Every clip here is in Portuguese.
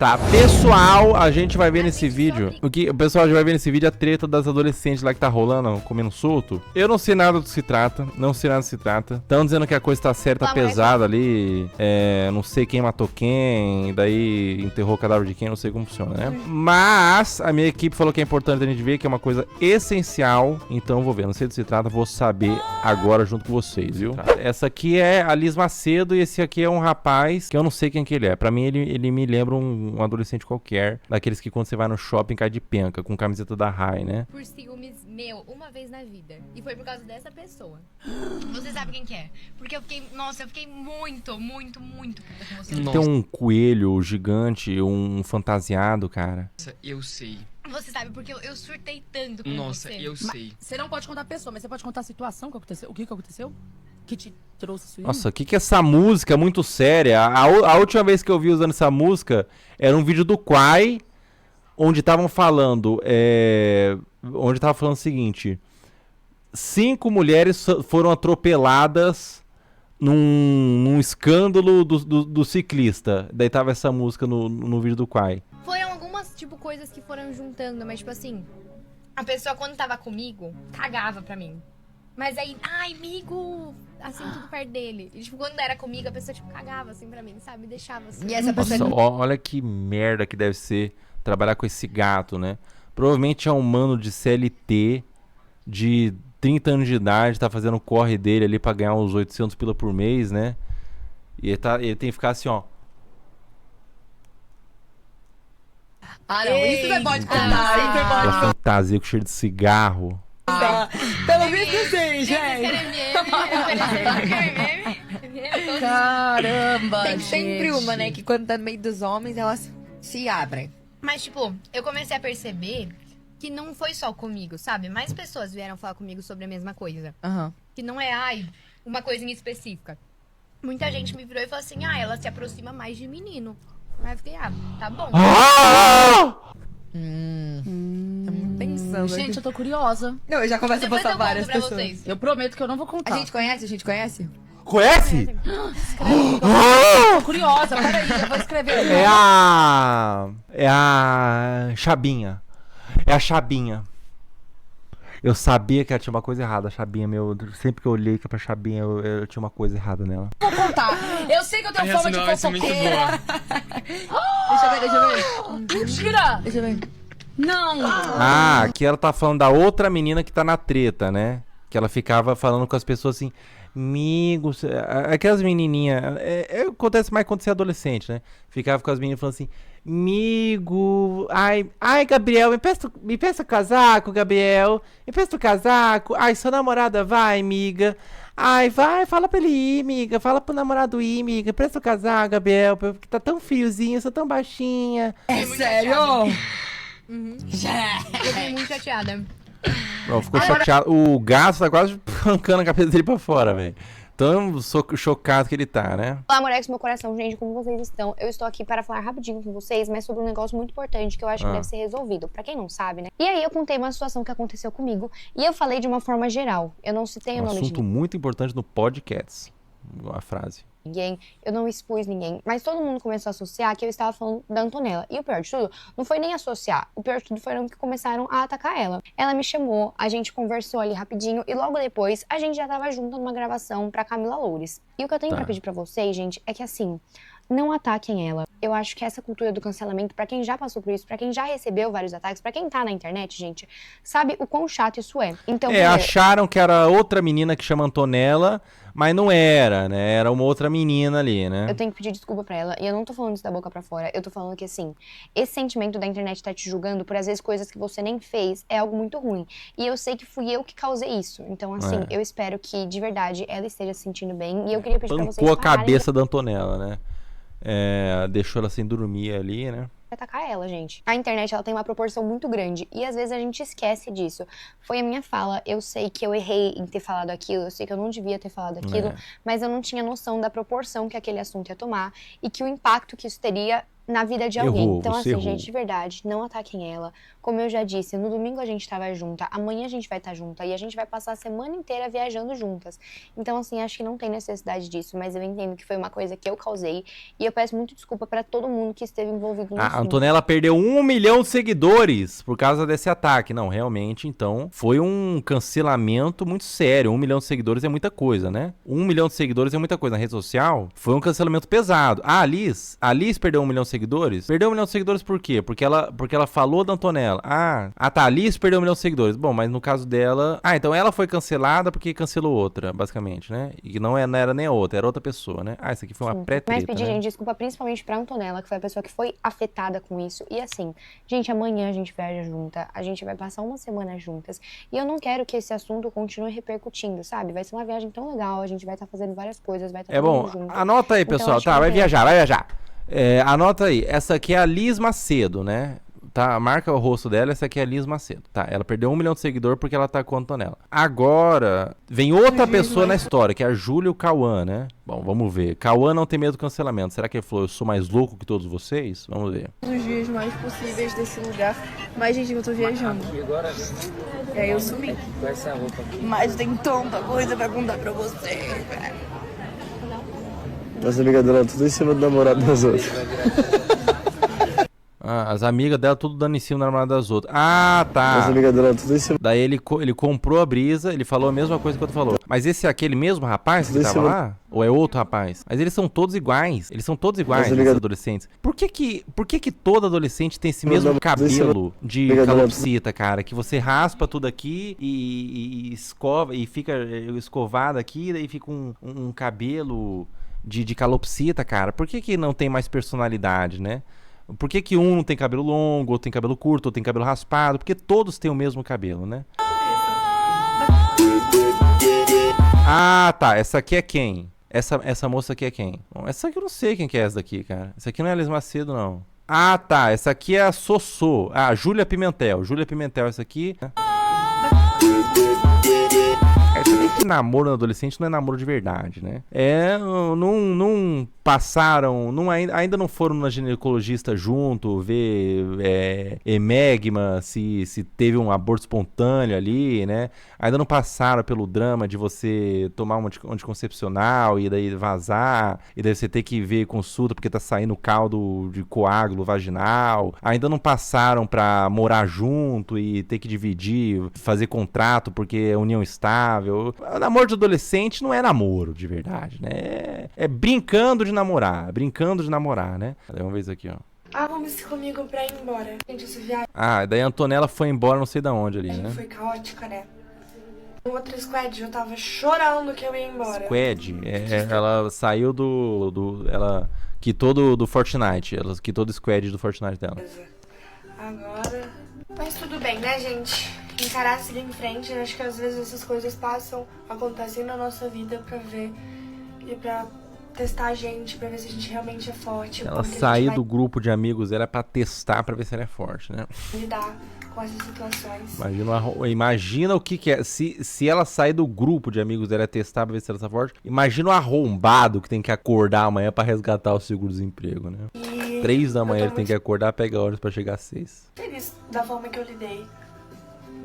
Tá, pessoal, a gente vai ver nesse vídeo. O pessoal já vai ver nesse vídeo a treta das adolescentes lá que tá rolando, comendo solto. Eu não sei nada do que se trata. Não sei nada do que se trata. Estão dizendo que a coisa tá certa, tá pesada ali. Não sei quem matou quem. Daí enterrou o cadáver de quem, não sei como funciona, né? Mas a minha equipe falou que é importante a gente ver, que é uma coisa essencial. Então eu vou ver, não sei do que se trata, vou saber agora junto com vocês, viu? Tá. Essa aqui é a Liz Macedo e esse aqui é um rapaz que eu não sei quem que ele é. Pra mim ele me lembra um adolescente qualquer, daqueles que quando você vai no shopping cai de penca, com camiseta da Rai, né? Por ciúmes meu, uma vez na vida. E foi por causa dessa pessoa. Você sabe quem que é? Porque eu fiquei, nossa, eu fiquei muito puta com você. Tem um coelho gigante, um fantasiado, cara. Nossa, eu sei. Você sabe, porque eu surtei tanto com Nossa, você. eu sei. Você não pode contar a pessoa, mas você pode contar a situação que aconteceu. O que aconteceu? Que te trouxe isso aí? Nossa, o que é essa música muito séria? A última vez que eu vi usando essa música era um vídeo do Quai, onde estavam falando, onde tava falando o seguinte: 5 mulheres foram atropeladas num escândalo do ciclista. Daí tava essa música no vídeo do Quai. Foram algumas, coisas que foram juntando, mas, assim, a pessoa, quando tava comigo, cagava pra mim. Mas aí, ai, amigo, assim, tudo perto dele. E, quando era comigo, a pessoa, cagava, assim, pra mim, sabe? Deixava, assim. E essa pessoa... Nossa, olha que merda que deve ser trabalhar com esse gato, né? Provavelmente é um mano de CLT, de 30 anos de idade, tá fazendo o corre dele ali pra ganhar uns 800 pila por mês, né? E ele tem que ficar assim, ó. Ah, não, isso não pode contar, isso não pode Uma fantasia com cheiro de cigarro. Pelo visto sim, gente. Caramba, Tem sempre uma, né? Que quando tá no meio dos homens, elas se abrem. Mas, eu comecei a perceber que não foi só comigo, sabe? Mais pessoas vieram falar comigo sobre a mesma coisa. Aham. Que não é, uma coisa em específica. Muita gente me virou e falou assim, ela se aproxima mais de menino. Aí eu fiquei, tá bom. Estamos pensando. Gente, eu tô curiosa. Não, eu já começo a Depois passar eu várias conto pra pessoas. vocês. Eu prometo que eu não vou contar. A gente conhece? A gente conhece? Conhece? Tô curiosa, peraí, eu vou escrever. É a Chabinha. É a Chabinha. Eu sabia que ela tinha uma coisa errada, a Chabinha, sempre que eu olhei pra Chabinha, eu tinha uma coisa errada nela. Vou contar. Eu sei que eu tenho fama de Essa é muito fofoqueira. boa. Deixa eu ver. Mentira! Deixa eu ver. Não! Ah, aqui ela tá falando da outra menina que tá na treta, né? Que ela ficava falando com as pessoas assim, amigos, aquelas menininhas, acontece mais quando você é adolescente, né? Ficava com as meninas falando assim, amigo, ai, Gabriel, me peça casaco, Gabriel, me peça o casaco, ai, sua namorada vai, amiga, ai, vai, fala pra ele ir, amiga, fala pro namorado ir, amiga, presta o casaco, Gabriel, porque tá tão friozinho, eu sou tão baixinha. É sério? Eu fiquei muito chateada. Não, ficou chateado, o gato tá quase arrancando a cabeça dele pra fora, velho. Tão chocado que ele tá, né? Olá, moleques do meu coração, gente, como vocês estão? Eu estou aqui para falar rapidinho com vocês, mas sobre um negócio muito importante que eu acho que deve ser resolvido, pra quem não sabe, né? E aí eu contei uma situação que aconteceu comigo e eu falei de uma forma geral. Eu não citei o nome de Assunto muito importante no podcast, a frase. ninguém, eu não expus ninguém, mas todo mundo começou a associar que eu estava falando da Antonella. E o pior de tudo, não foi nem associar, o pior de tudo foram que começaram a atacar ela. Ela me chamou, a gente conversou ali rapidinho e logo depois a gente já tava junto numa gravação pra Camila Loures. E o que eu tenho pra pedir pra vocês, gente, é que assim, não ataquem ela. Eu acho que essa cultura do cancelamento, pra quem já passou por isso, pra quem já recebeu vários ataques, pra quem tá na internet, gente, sabe o quão chato isso é. Então, primeiro, acharam que era outra menina que chama Antonella, mas não era, né? Era uma outra menina ali, né? eu tenho que pedir desculpa pra ela, e eu não tô falando isso da boca pra fora, eu tô falando que, assim, esse sentimento da internet tá te julgando por, às vezes, coisas que você nem fez, é algo muito ruim. E eu sei que fui eu que causei isso. Então, assim, eu espero que, de verdade, ela esteja se sentindo bem, e eu queria pedir pra vocês Pancou a pararem cabeça da Antonella, né? Deixou ela sem dormir ali, né? de atacar ela, gente. A internet, ela tem uma proporção muito grande, e às vezes a gente esquece disso. Foi a minha fala, eu sei que eu errei em ter falado aquilo, eu sei que eu não devia ter falado aquilo, mas eu não tinha noção da proporção que aquele assunto ia tomar, e que o impacto que isso teria na vida de alguém. Errou, Então, você assim, errou. gente, de verdade, não ataquem ela. Como eu já disse, no domingo a gente tava junta, amanhã a gente vai estar junta e a gente vai passar a semana inteira viajando juntas. Então, assim, acho que não tem necessidade disso, mas eu entendo que foi uma coisa que eu causei e eu peço muito desculpa pra todo mundo que esteve envolvido no A assunto. Antonella perdeu 1 milhão de seguidores por causa desse ataque. Não, realmente, então, foi um cancelamento muito sério. 1 milhão de seguidores é muita coisa, né? 1 milhão de seguidores é muita coisa. Na rede social, foi um cancelamento pesado. A Alice perdeu 1 milhão de seguidores? Perdeu 1 milhão de seguidores por quê? Porque ela falou da Antonella. A Alice perdeu 1 milhão de seguidores. Bom, mas no caso dela... então ela foi cancelada porque cancelou outra, basicamente, né? E não era nem a outra, era outra pessoa, né? Isso aqui foi uma Sim. pré-treta, Mas pedir, né? gente, desculpa principalmente pra Antonella, que foi a pessoa que foi afetada com isso. E assim, gente, amanhã a gente viaja junta, a gente vai passar uma semana juntas. E eu não quero que esse assunto continue repercutindo, sabe? Vai ser uma viagem tão legal, a gente vai estar fazendo várias coisas, vai estar todo Bom, mundo junto. anota aí, Então, pessoal. acho Tá, que vai não tem- viajar. Anota aí. Essa aqui é a Liz Macedo, né? Tá, marca o rosto dela, essa aqui é a Liz Macedo. Tá, ela perdeu 1 milhão de seguidores porque ela tá com a Antonella. Agora, vem outra pessoa na história, que é a Júlia e o Cauã, né? Bom, vamos ver. Cauã não tem medo do cancelamento. Será que ele falou, eu sou mais louco que todos vocês? Vamos ver. Os dias mais possíveis desse lugar, mas gente, eu tô viajando. E aí eu sumi. Mas tem tanta coisa pra contar pra você. As amigas dela tudo em cima do namorado das outras. As amigas dela tudo dando em cima na namorada das outras. Tá. As amigas dela tudo em cima. Daí ele comprou a brisa, ele falou a mesma coisa que o outro falou. Mas esse é aquele mesmo rapaz que tava lá? Ou é outro rapaz? Mas eles são todos iguais. Eles são todos iguais, esses adolescentes. Por que todo adolescente tem esse mesmo cabelo de calopsita, cara? Que você raspa tudo aqui e escova, e fica escovado aqui, daí fica um cabelo de calopsita, cara. Por que não tem mais personalidade, né? Por que um não tem cabelo longo, outro tem cabelo curto, outro tem cabelo raspado? Porque todos têm o mesmo cabelo, né? Tá. Essa aqui é quem? Essa moça aqui é quem? Bom, essa aqui eu não sei quem que é essa daqui, cara. Essa aqui não é a Liz Macedo, não. Tá. Essa aqui é a Sossô. Júlia Pimentel. Júlia Pimentel, essa aqui. Você vê que namoro no adolescente não é namoro de verdade, né? Não passaram, ainda não foram na ginecologista junto, ver hemegma, se teve um aborto espontâneo ali, né? Ainda não passaram pelo drama de você tomar um anticoncepcional e daí vazar, e daí você ter que ver consulta porque tá saindo caldo de coágulo vaginal. Ainda não passaram pra morar junto e ter que dividir, fazer contrato porque é união estável. O namoro de adolescente não é namoro de verdade, né? É brincando de namorar, né? Vamos ver isso aqui, ó. Vamos comigo pra ir embora. Gente, essa viagem Daí a Antonella foi embora não sei da onde ali, né? foi caótica, né? O outro squad, eu tava chorando que eu ia embora. Squad, ela saiu ela quitou do Fortnite, ela quitou do squad do Fortnite dela. Agora... Mas tudo bem, né, gente? Encarar, seguir em frente. Acho que às vezes essas coisas acontecem na nossa vida pra ver e pra testar a gente, pra ver se a gente realmente é forte. Ela saiu do grupo de amigos dela pra testar, pra ver se ela é forte, né? Lidar com essas situações. Imagina o que é. Se ela sair do grupo de amigos dela é testar pra ver se ela tá forte, imagina o arrombado que tem que acordar amanhã pra resgatar o seguro-desemprego, né? 3 da manhã ele tem que acordar, pega horas pra chegar às 6. Feliz da forma que eu lidei.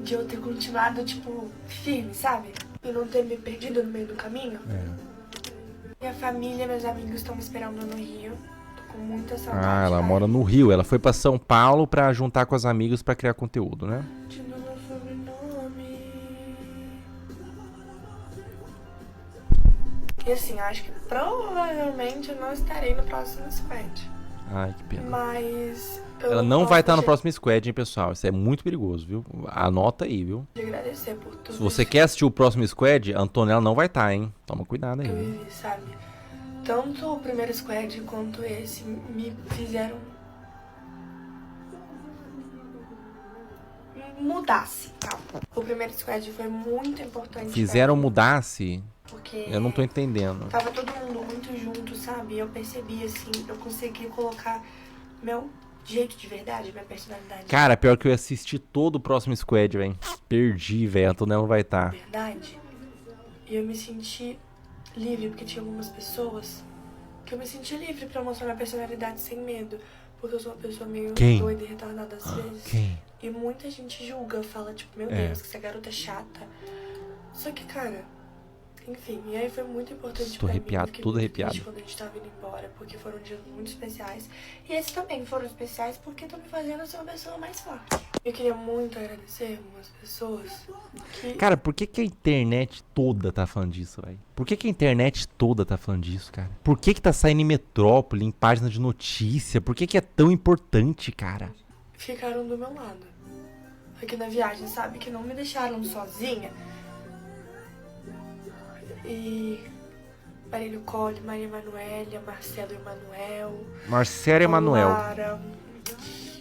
De eu ter continuado, tipo, firme, sabe? E não ter me perdido no meio do caminho. Minha família, meus amigos estão me esperando no Rio. Tô com muita saudade. Ela mora no Rio. Ela foi pra São Paulo pra juntar com os amigos pra criar conteúdo, né? De novo meu sobrenome. E assim, acho que provavelmente eu não estarei no próximo squad. Ai, que pena. Mas... Ela não vai estar no próximo squad, hein, pessoal? Isso é muito perigoso, viu? Anota aí, viu? De agradecer por tudo. Se você quer assistir o próximo squad, a Antonella não vai estar, hein? Toma cuidado aí. Eu vivi, sabe? Tanto o primeiro squad quanto esse me fizeram mudasse, tá? O primeiro squad foi muito importante. Fizeram mudar-se? Porque eu não tô entendendo. Tava todo mundo muito junto, sabe? Eu percebi, assim, eu consegui colocar meu jeito de verdade, minha personalidade. Cara, pior que eu assisti todo o próximo squad, velho. Perdi, velho. A Antonella não vai estar. Verdade. E eu me senti livre, porque tinha algumas pessoas que eu me senti livre pra mostrar minha personalidade sem medo. porque eu sou uma pessoa meio Quem? doida e retardada às vezes. Quem? E muita gente julga, fala, tipo, meu É. Deus, que essa garota é chata. Só que, cara, enfim, e aí foi muito importante Tô pra arrepiado, mim. Eu fiquei todo muito arrepiado. triste quando a gente tava indo embora, porque foram dias muito especiais. E esses também foram especiais porque estão me fazendo ser uma pessoa mais forte. Eu queria muito agradecer algumas pessoas que... Cara, por que a internet toda tá falando disso, velho? Por que a internet toda tá falando disso, cara? Por que tá saindo em Metrópole, em página de notícia? Por que é tão importante, cara? ficaram do meu lado. Aqui na viagem, sabe? Que não me deixaram sozinha. E... Marílio Colli, Maria Emanuélia, Marcelo Emanuel... Marcelo Emanuel. Lara,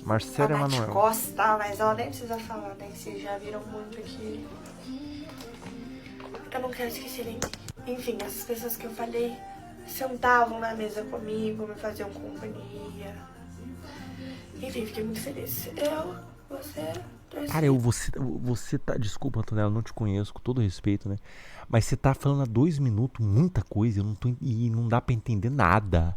Marcelo a Nath Emanuel. Costa, mas ela nem precisa falar, né? Vocês já viram muito aqui. Eu não quero esquecer ninguém. Enfim, essas pessoas que eu falei sentavam na mesa comigo, me faziam companhia. Enfim, fiquei muito feliz. Você... Cara, você tá... Desculpa, Antonella, eu não te conheço, com todo respeito, né? Mas você tá falando há 2 minutos muita coisa e não dá pra entender nada.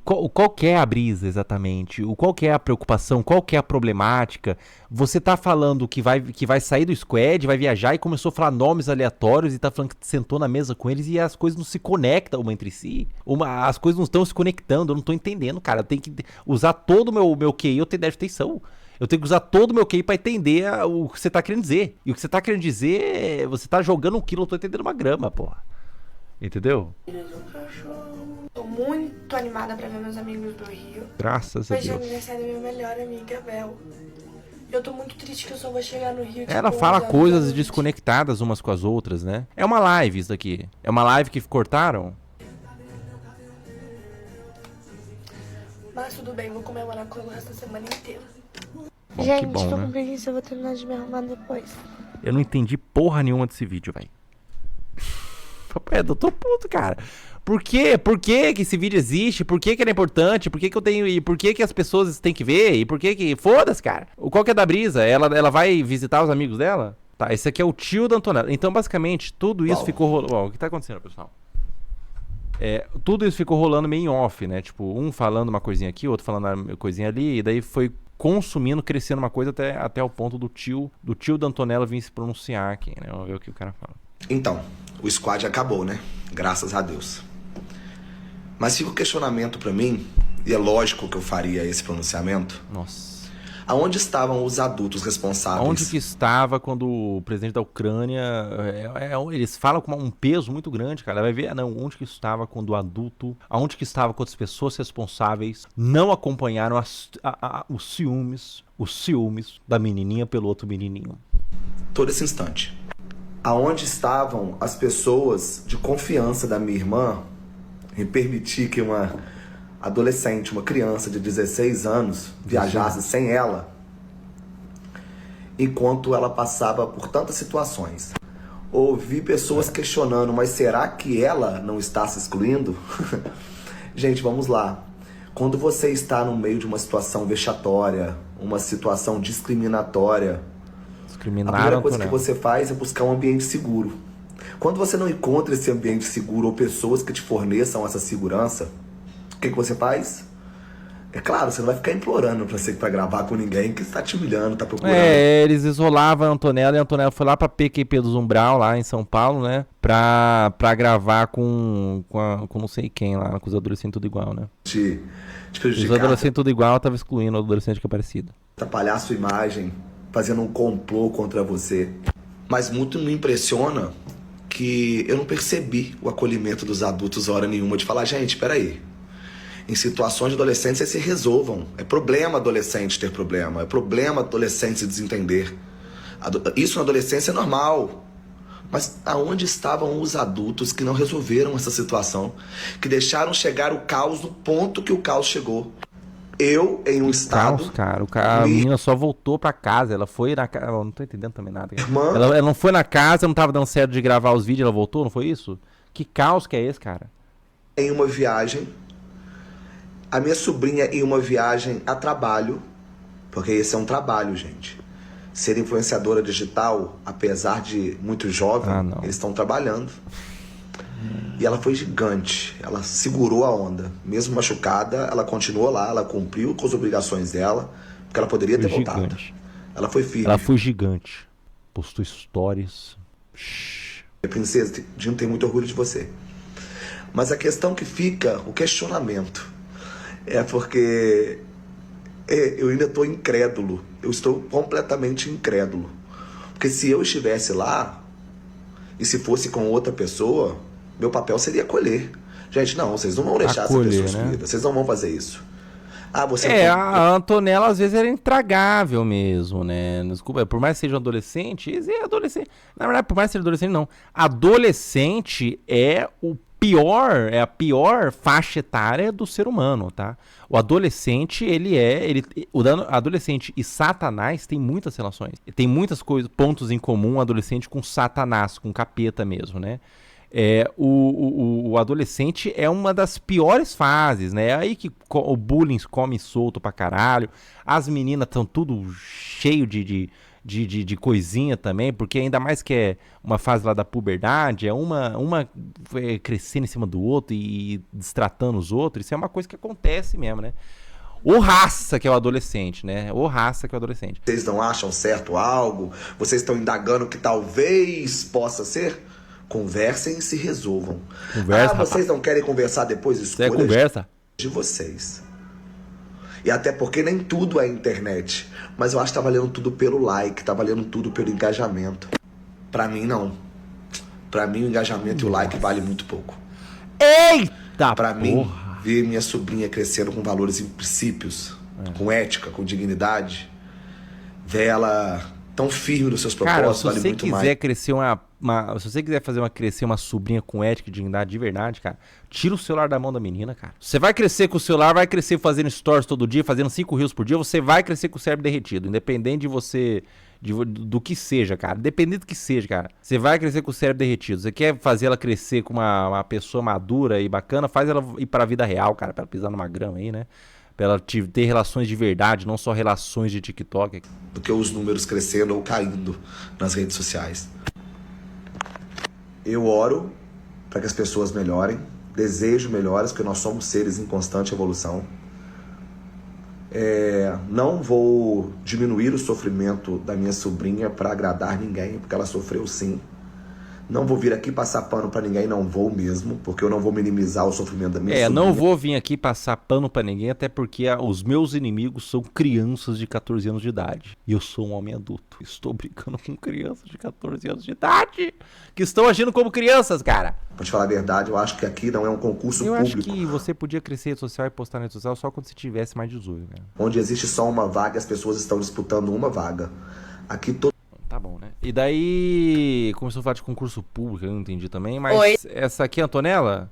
Qual que é a brisa, exatamente? Qual que é a preocupação? Qual que é a problemática? Você tá falando que vai sair do squad, vai viajar e começou a falar nomes aleatórios e tá falando que sentou na mesa com eles e as coisas não se conectam uma entre si. As coisas não estão se conectando, eu não tô entendendo, cara. Eu tenho que usar todo o meu QI, eu tenho déficit de atenção. Eu tenho que usar todo o meu QI pra entender o que você tá querendo dizer. E o que você tá querendo dizer é... Você tá jogando 1 quilo, eu tô entendendo 1 grama, porra. Entendeu? Tô muito animada pra ver meus amigos do Rio. Graças a Hoje é Deus. aniversário da minha melhor amiga, Bel. Eu tô muito triste que eu só vou chegar no Rio. Ela tipo, fala 11 coisas horas da noite. desconectadas umas com as outras, né? É uma live isso daqui. É uma live que cortaram? Mas tudo bem, vou comemorar com ela o resto da semana inteira. Bom, Gente, que bom, tô né? com preguiça, eu vou terminar de me arrumar depois. Eu não entendi porra nenhuma desse vídeo, velho. Eu tô puto, cara. Por quê? Por que esse vídeo existe? Por que ele é importante? Por que eu tenho... E por que as pessoas têm que ver? E por que... Foda-se, cara. Qual que é da brisa? Ela vai visitar os amigos dela? Tá, esse aqui é o tio da Antonella. Então, basicamente, tudo isso ficou rolando... Ó, o que tá acontecendo, pessoal? Tudo isso ficou rolando meio em off, né? Tipo, um falando uma coisinha aqui, outro falando uma coisinha ali. E daí foi consumindo, crescendo uma coisa até o ponto do tio da Antonella vir se pronunciar aqui, né? Vamos ver o que o cara fala. Então, o squad acabou, né? Graças a Deus. Mas fica o questionamento pra mim, e é lógico que eu faria esse pronunciamento. Nossa. Aonde estavam os adultos responsáveis? Onde que estava quando o presidente da Ucrânia... eles falam com um peso muito grande, cara. Vai ver, não, onde que estava quando o adulto... Aonde que estava quando as pessoas responsáveis não acompanharam os ciúmes da menininha pelo outro menininho. Todo esse instante. Aonde estavam as pessoas de confiança da minha irmã em permitir que uma adolescente, uma criança de 16 anos, viajasse sem ela, enquanto ela passava por tantas situações? Ouvi pessoas questionando, mas será que ela não está se excluindo? Gente, vamos lá. Quando você está no meio de uma situação vexatória, uma situação discriminatória, a primeira coisa que você faz é buscar um ambiente seguro. Quando você não encontra esse ambiente seguro ou pessoas que te forneçam essa segurança, o que você faz? É claro, você não vai ficar implorando pra gravar com ninguém que está te humilhando, tá procurando. Eles isolavam a Antonella e a Antonella foi lá pra PQP do Zumbral, lá em São Paulo, né? Pra gravar com não sei quem lá, com os adolescentes tudo igual, né? Te Os prejudicar, adolescentes tudo igual, tava excluindo o adolescente que é parecido. atrapalhar a sua imagem, fazendo um complô contra você. Mas muito me impressiona que eu não percebi o acolhimento dos adultos hora nenhuma de falar, gente, peraí. Em situações de adolescência se resolvam. É problema adolescente ter problema. É problema adolescente se desentender. Isso na adolescência é normal. Mas aonde estavam os adultos que não resolveram essa situação? Que deixaram chegar o caos no ponto que o caos chegou? Eu, em um estado... Caos, cara. A menina só voltou pra casa. Ela foi na casa... Não tô entendendo também nada. Irmã? Ela não foi na casa, não tava dando certo de gravar os vídeos, ela voltou, não foi isso? Que caos que é esse, cara? Em uma viagem, a minha sobrinha em uma viagem a trabalho, porque esse é um trabalho, gente. Ser influenciadora digital, apesar de muito jovem, eles estão trabalhando. E ela foi gigante, ela segurou a onda. Mesmo machucada, ela continuou lá, ela cumpriu com as obrigações dela, porque ela poderia ter voltado. Gigante. Ela foi firme. Ela foi gigante. Postou stories. Princesa, Dino tem muito orgulho de você. Mas a questão que fica, o questionamento, é porque eu ainda estou incrédulo. Eu estou completamente incrédulo. Porque se eu estivesse lá, e se fosse com outra pessoa, meu papel seria acolher. Gente, não, vocês não vão deixar Acolher, essa pessoa né? excluída. Vocês não vão fazer isso. Ah, você A Antonella às vezes era intragável mesmo, né? Desculpa, por mais que seja um adolescente, adolescente. Na verdade, por mais que seja adolescente, não. Adolescente é a pior faixa etária do ser humano, tá? O adolescente, adolescente e Satanás tem muitas relações. Tem muitas coisas, pontos em comum, adolescente com Satanás, com capeta mesmo, né? O adolescente é uma das piores fases, né? É aí que o bullying come solto pra caralho. As meninas estão tudo cheio de coisinha também, porque ainda mais que é uma fase lá da puberdade, é uma crescendo em cima do outro e destratando os outros. Isso é uma coisa que acontece mesmo, né? O raça que é o adolescente, né? O raça que é o adolescente. Vocês não acham certo algo? Vocês estão indagando que talvez possa ser? Conversem e se resolvam. Conversa, vocês não querem conversar depois? Escolha conversa de vocês. E até porque nem tudo é internet. Mas eu acho que tá valendo tudo pelo like, tá valendo tudo pelo engajamento. Pra mim, não. Pra mim, o engajamento e o like vale muito pouco. Eita, pra mim, ver minha sobrinha crescendo com valores e princípios, com ética, com dignidade, ver ela tão firme nos seus propósitos, cara, vale muito mais. Se você quiser crescer uma sobrinha com ética e dignidade de verdade, cara, tira o celular da mão da menina, cara. Você vai crescer com o celular, vai crescer fazendo stories todo dia, fazendo 5 reels por dia, você vai crescer com o cérebro derretido, independente de você, do que seja, cara. Independente do que seja, cara. Você vai crescer com o cérebro derretido. Você quer fazer ela crescer com uma pessoa madura e bacana, faz ela ir pra vida real, cara, pra ela pisar numa grama aí, né? Pra ela ter relações de verdade, não só relações de TikTok. Do que os números crescendo ou caindo nas redes sociais. Eu oro para que as pessoas melhorem, desejo melhoras, porque nós somos seres em constante evolução. Não vou diminuir o sofrimento da minha sobrinha para agradar ninguém, porque ela sofreu sim. Não vou vir aqui passar pano pra ninguém, não vou mesmo, porque eu não vou minimizar o sofrimento da minha sobrinha. Não vou vir aqui passar pano pra ninguém, até porque os meus inimigos são crianças de 14 anos de idade. E eu sou um homem adulto. Estou brincando com crianças de 14 anos de idade, que estão agindo como crianças, cara. Pra te falar a verdade, eu acho que aqui não é um concurso público. Eu acho que você podia crescer em rede social e postar na rede social só quando você tivesse mais de 18, cara. Onde existe só uma vaga, as pessoas estão disputando uma vaga. Aqui todo... Tá bom, né? E daí começou a falar de concurso público, eu não entendi também, mas Oi. Essa aqui é a Antonella?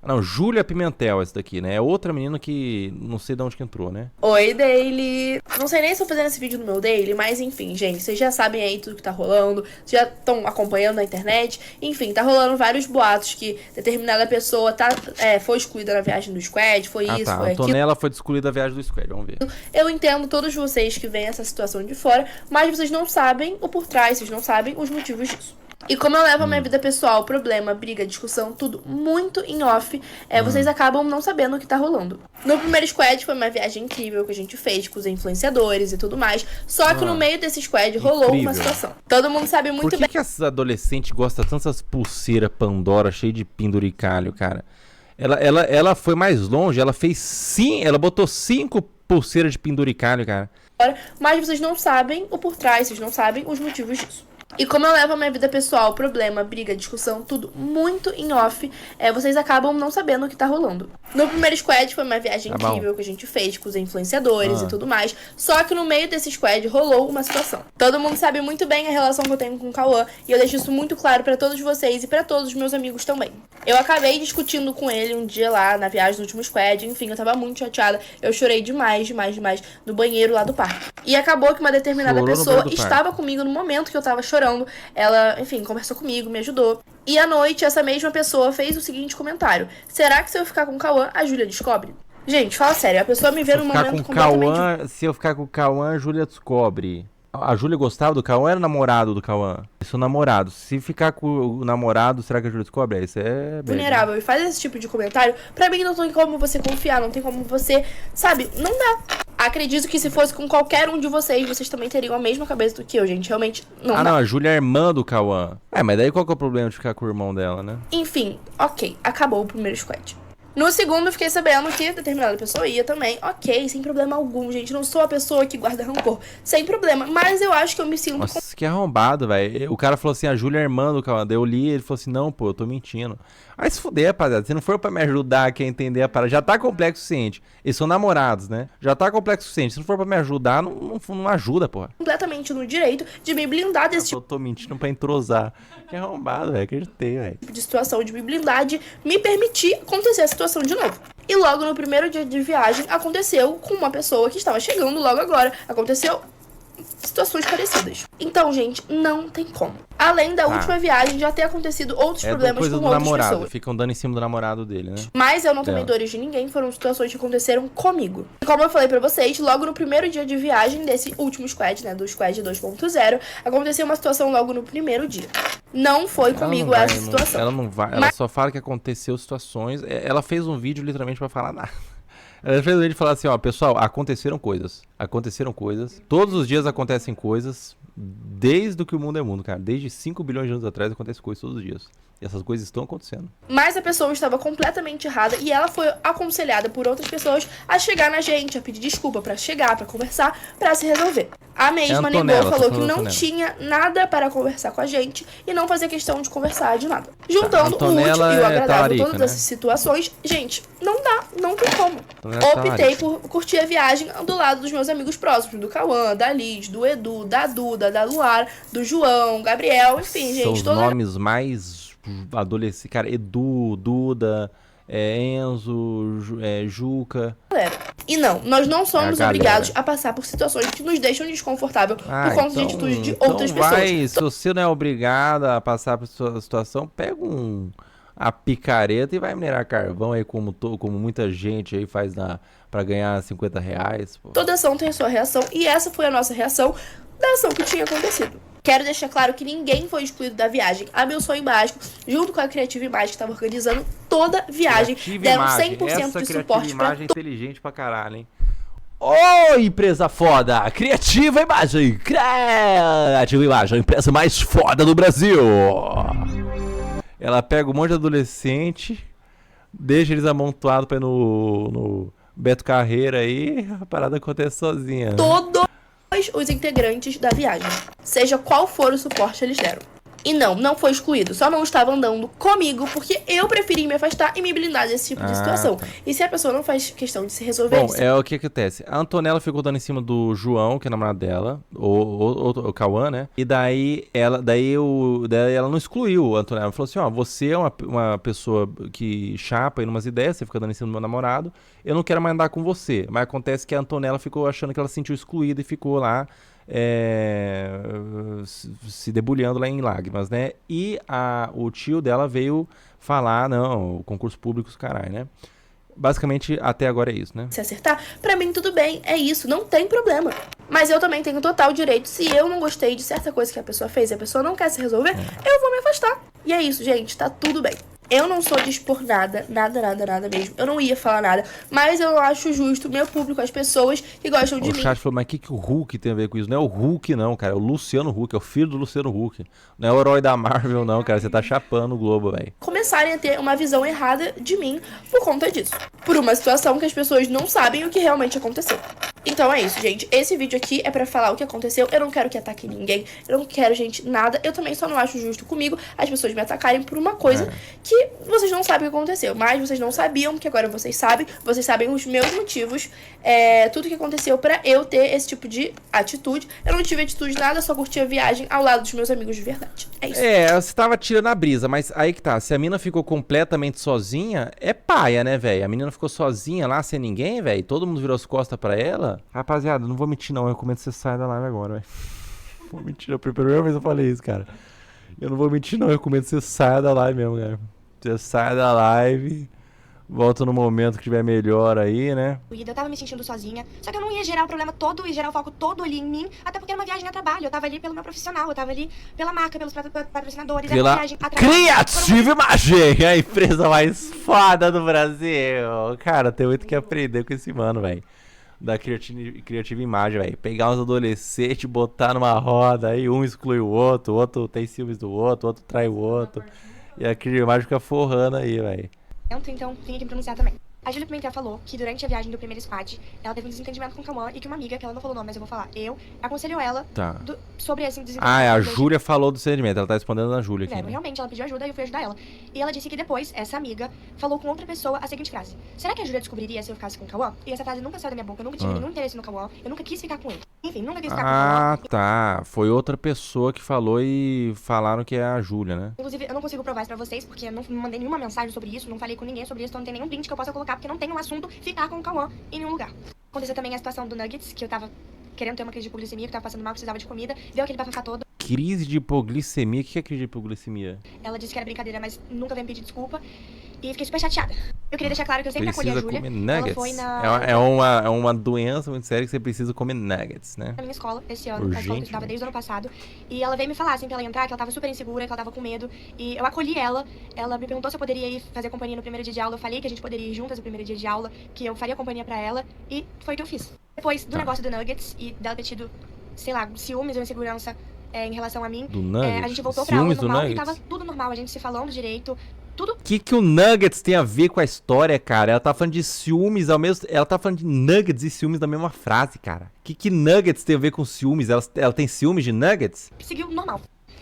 Não, Júlia Pimentel, essa daqui, né? É outra menina que não sei de onde que entrou, né? Oi, Daily. Não sei nem se estou fazendo esse vídeo no meu Daily, mas enfim, gente, vocês já sabem aí tudo que tá rolando, já estão acompanhando na internet. Enfim, tá rolando vários boatos que determinada pessoa foi excluída na viagem do Squad, foi isso, tá. foi A aquilo. Antonella foi excluída da viagem do Squad, vamos ver. Eu entendo todos vocês que veem essa situação de fora, mas vocês não sabem o por trás, vocês não sabem os motivos disso. E como eu levo a minha vida pessoal, problema, briga, discussão, tudo muito em off, vocês acabam não sabendo o que tá rolando. No primeiro squad foi uma viagem incrível que a gente fez com os influenciadores e tudo mais, só que no meio desse squad rolou uma situação. Todo mundo sabe muito bem. Por que essas adolescentes gostam tanto dessas pulseiras Pandora cheias de penduricalho, cara? Ela foi mais longe, ela botou 5 pulseiras de penduricalho, cara. Mas vocês não sabem o por trás, vocês não sabem os motivos disso. E como eu levo a minha vida pessoal, problema, briga, discussão, tudo muito em off, vocês acabam não sabendo o que tá rolando. No primeiro squad foi uma viagem incrível que a gente fez com os influenciadores e tudo mais, só que no meio desse squad rolou uma situação. Todo mundo sabe muito bem a relação que eu tenho com o Cauã, e eu deixo isso muito claro pra todos vocês e pra todos os meus amigos também. Eu acabei discutindo com ele um dia lá na viagem do último squad, enfim, eu tava muito chateada, eu chorei demais no banheiro lá do parque. E acabou que uma determinada pessoa estava comigo no momento que eu tava chorando. Ela, enfim, conversou comigo, me ajudou. E à noite, essa mesma pessoa fez o seguinte comentário: será que se eu ficar com o Cauã, a Júlia descobre? Gente, fala sério, a pessoa me vê num momento completamente... Se eu ficar com o Cauã, a Júlia descobre. A Júlia gostava do Cauã ou era namorado do Cauã? Isso, namorado. Se ficar com o namorado, será que a Júlia descobre? Isso é... vulnerável e faz esse tipo de comentário, pra mim não tem como você confiar, não tem como você, sabe, não dá. Acredito que se fosse com qualquer um de vocês também teriam a mesma cabeça do que eu, gente, realmente não dá. Não, a Júlia é irmã do Cauã. Mas daí qual que é o problema de ficar com o irmão dela, né? Enfim, ok, acabou o primeiro squad. No segundo, eu fiquei sabendo que determinada pessoa ia também. Ok, sem problema algum, gente. Não sou a pessoa que guarda rancor. Sem problema. Mas eu acho que eu me sinto... Nossa, que arrombado, velho. O cara falou assim, a Júlia é irmã do Cauã. Daí eu li e ele falou assim, não, pô, eu tô mentindo. Aí se fuder, rapaziada. Se não for pra me ajudar aqui a entender a parada, já tá complexo o suficiente. Eles são namorados, né? Já tá complexo o suficiente. Se não for pra me ajudar, não ajuda, porra. Completamente no direito de me blindar desse tipo Eu tô mentindo pra entrosar. Que arrombado, velho. Acreditei, velho. de situação, de me blindar, de me permitir acontecer a situação de novo. E logo no primeiro dia de viagem, aconteceu com uma pessoa que estava chegando logo agora. Aconteceu situações parecidas. Então, gente, não tem como. Além da última viagem, já ter acontecido outros problemas coisa com do outras namorado. pessoas. Ficam dando em cima do namorado dele, né? Mas eu não tomei dores de ninguém, foram situações que aconteceram comigo. E como eu falei pra vocês, logo no primeiro dia de viagem desse último squad, né, do squad 2.0, aconteceu uma situação logo no primeiro dia. Não foi comigo essa situação. Ela não vai, ela só fala que aconteceu situações. Ela fez um vídeo literalmente pra falar nada. Ela fez um vídeo e falar assim, ó, pessoal, aconteceram coisas. Todos os dias acontecem coisas, desde que o mundo é mundo, cara. Desde 5 bilhões de anos atrás acontecem coisas todos os dias. E essas coisas estão acontecendo. Mas a pessoa estava completamente errada e ela foi aconselhada por outras pessoas a chegar na gente, a pedir desculpa, pra chegar, pra conversar, pra se resolver. A mesma negou, falou que não tinha nada para conversar com a gente e não fazia questão de conversar de nada. Juntando o útil e o agradável, todas essas situações, gente, não dá, não tem como. Optei por curtir a viagem do lado dos meus amigos próximos, do Cauã, da Liz, do Edu, da Duda, da Luara, do João, Gabriel, enfim, gente. São os nomes mais adolescentes, cara, Edu, Duda, Enzo, Juca. E não, nós não somos obrigados a passar por situações que nos deixam desconfortável por conta de atitude de outras pessoas. Se você não é obrigado a passar por sua situação, pega a picareta e vai minerar carvão aí, como muita gente aí faz pra ganhar R$50. Pô. Toda ação tem sua reação e essa foi a nossa reação da ação que tinha acontecido. Quero deixar claro que ninguém foi excluído da viagem. A Meu Sonho Mágico, junto com a Criativa Imagem, que estava organizando toda a viagem, deram 100% de suporte pra imagem inteligente pra caralho, hein? Ô, empresa foda! Criativa Imagem! Criativa Imagem, a empresa mais foda do Brasil! Ela pega um monte de adolescente, deixa eles amontoados pra ir no Beto Carreira aí, a parada acontece sozinha. Né? Todos os integrantes da viagem, seja qual for o suporte eles deram. E não foi excluído, só não estava andando comigo porque eu preferi me afastar e me blindar desse tipo de situação. Tá. E se a pessoa não faz questão de se resolver... Bom, é o que acontece. A Antonella ficou dando em cima do João, que é namorado dela, o Cauã, né? E daí ela não excluiu a Antonella. Ela falou assim, ó, você é uma pessoa que chapa aí numas ideias, você fica dando em cima do meu namorado, eu não quero mais andar com você. Mas acontece que a Antonella ficou achando que ela se sentiu excluída e ficou lá se debulhando lá em lágrimas, né? E o tio dela veio falar, não, concurso público, caralho, né? Basicamente, até agora é isso, né? Se acertar, pra mim tudo bem, é isso, não tem problema. Mas eu também tenho total direito, se eu não gostei de certa coisa que a pessoa fez e a pessoa não quer se resolver, eu vou me afastar. E é isso, gente, tá tudo bem. Eu não sou de expor nada mesmo. Eu não ia falar nada. Mas eu acho justo, meu público, as pessoas que gostam de mim. O chat falou, mas o que o Hulk tem a ver com isso? Não é o Hulk, não, cara. É o Luciano Huck, é o filho do Luciano Huck. Não é o herói da Marvel, não, cara. Você tá chapando o Globo, velho. Começarem a ter uma visão errada de mim por conta disso. Por uma situação que as pessoas não sabem o que realmente aconteceu. Então é isso, gente. Esse vídeo aqui é pra falar o que aconteceu. Eu não quero que ataque ninguém. Eu não quero, gente, nada. Eu também só não acho justo comigo as pessoas me atacarem por uma coisa que vocês não sabem o que aconteceu. Mas vocês não sabiam, que agora vocês sabem. Vocês sabem os meus motivos. Tudo que aconteceu pra eu ter esse tipo de atitude. Eu não tive atitude nada, só curti a viagem ao lado dos meus amigos de verdade. É isso. Você tava tirando a brisa, mas aí que tá. Se a mina ficou completamente sozinha, é paia, né, velho? A menina ficou sozinha lá, sem ninguém, velho. Todo mundo virou as costas pra ela. Rapaziada, não vou mentir não, eu recomendo que você saia da live agora, velho. Não vou mentir, a primeira vez eu falei isso, cara. Eu não vou mentir não, eu recomendo que você saia da live mesmo, cara. Você saia da live, Volta no momento que tiver melhor aí, né? Eu tava me sentindo sozinha, só que eu não ia gerar o problema todo e gerar o foco todo ali em mim, até porque era uma viagem a trabalho. Eu tava ali pelo meu profissional, eu tava ali pela marca, pelos patrocinadores, era uma Pela viagem a trabalho. Creative Imagem, a empresa mais foda do Brasil. Cara, tem muito que aprender com esse mano, velho. Da Creative Imagem, velho. Pegar uns adolescentes, botar numa roda, aí um exclui o outro tem ciúmes do outro trai o outro. E a Creative Imagem fica forrando aí, velho. Então, vim aqui me pronunciar também. A Júlia Pimentel falou que durante a viagem do primeiro squad, ela teve um desentendimento com o Cauã e que uma amiga, que ela não falou o nome, mas eu vou falar, aconselhou ela Tá. sobre esse desentendimento. Ah, é, a Júlia falou do sentimento, ela tá respondendo na Júlia aqui. Né? Realmente, ela pediu ajuda e eu fui ajudar ela. E ela disse que depois, essa amiga falou com outra pessoa a seguinte frase: será que a Júlia descobriria se eu ficasse com o Cauã? E essa frase nunca saiu da minha boca, eu nunca tive nenhum interesse no Cauã, eu nunca quis ficar com ele. Enfim, nunca quis ficar com o Cauã. Ah, tá. Foi outra pessoa que falou e falaram que é a Júlia, né? Inclusive, eu não consigo provar isso pra vocês, porque eu não mandei nenhuma mensagem sobre isso, não falei com ninguém sobre isso, então não tem nenhum print que eu possa colocar, porque não tem um assunto ficar com o Cauã em nenhum lugar. Aconteceu também a situação do Nuggets, que eu tava querendo ter uma crise de hipoglicemia, que tava passando mal, precisava de comida, deu aquele bafafá todo. Crise de hipoglicemia? O que é crise de hipoglicemia? Ela disse que era brincadeira, mas nunca veio me pedir desculpa. E fiquei super chateada. Eu queria deixar claro que eu sempre acolhi a Júlia. Comer nuggets. Ela foi na... É uma doença muito séria que você precisa comer nuggets, né? Na minha escola, esse ano, a escola que eu estudava desde o ano passado. E ela veio me falar, assim, pra ela entrar, que ela tava super insegura, que ela tava com medo. E eu acolhi ela. Ela me perguntou se eu poderia ir fazer companhia no primeiro dia de aula. Eu falei que a gente poderia ir juntas no primeiro dia de aula, que eu faria companhia pra ela. E foi o que eu fiz. Depois do negócio do Nuggets e dela ter tido, sei lá, ciúmes ou insegurança em relação a mim, Do Nuggets? a gente voltou pra aula Ciúmes do normal e Nuggets? tava tudo normal, a gente se falando direito, tudo. O que o Nuggets tem a ver com a história, cara? Ela tá falando de ciúmes ao mesmo... Ela tá falando de Nuggets e ciúmes na mesma frase, cara. O que Nuggets tem a ver com ciúmes? Ela tem ciúmes de Nuggets? Seguiu normal.